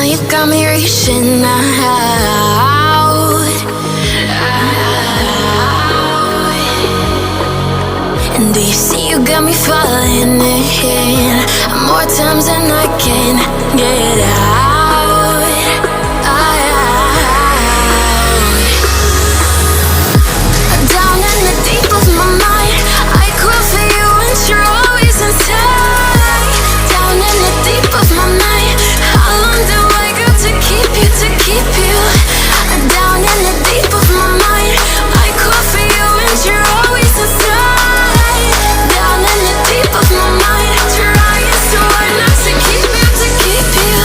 you got me reaching out. And do you see you got me falling in more times than I can get out. Down in the deep of my mind, I call for you and you're always inside. Down in the deep of my mind, how long do I got to keep you, to keep you? Down in the deep of my mind, I call for you and you're always inside. Down in the deep of my mind, trying so hard not to keep you, to keep you.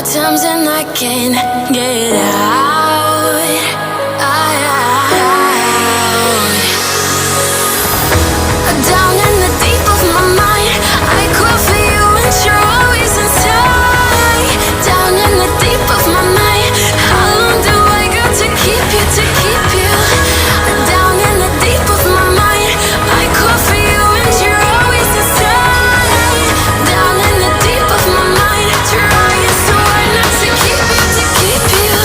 Times and I can't get out. Down in the deep of my mind, I call for you and you're always inside. Down in the deep of my mind, how long do I got to keep you, to keep you? Down in the deep of my mind, I call for you and you're always inside. Down in the deep of my mind, trying so hard not to keep you, to keep you.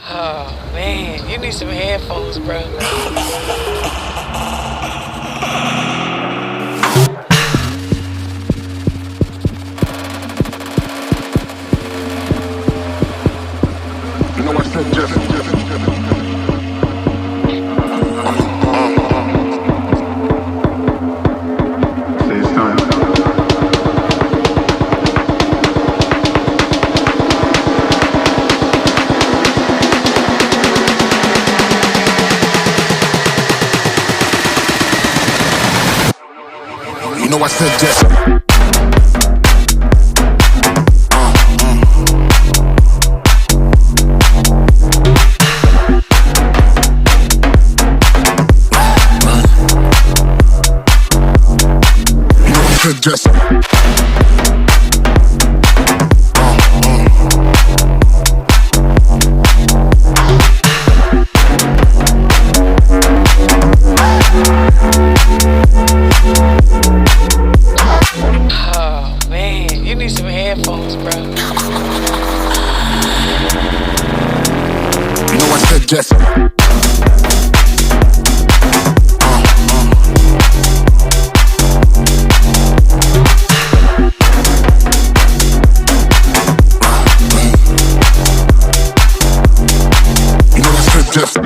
Oh man, you need some headphones, bro. You know I said Jeff. Say it's time. I said yes. Just Oh man, you need some headphones, bro. I said yes. Just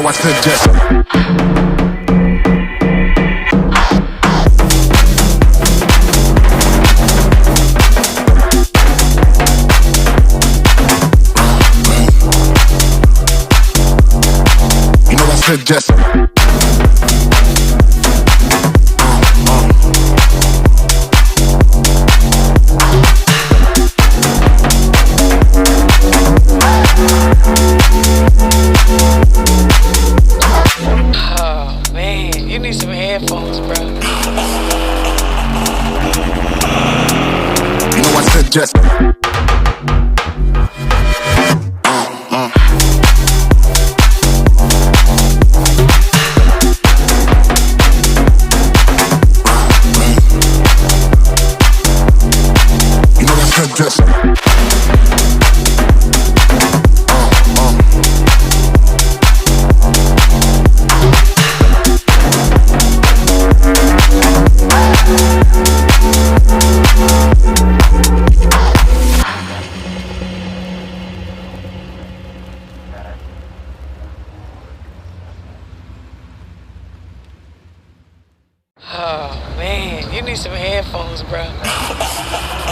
I said yes. I said yes. Oh man, you need some headphones, bro. I said yes. I said yes. Oh man, you need some headphones, bro.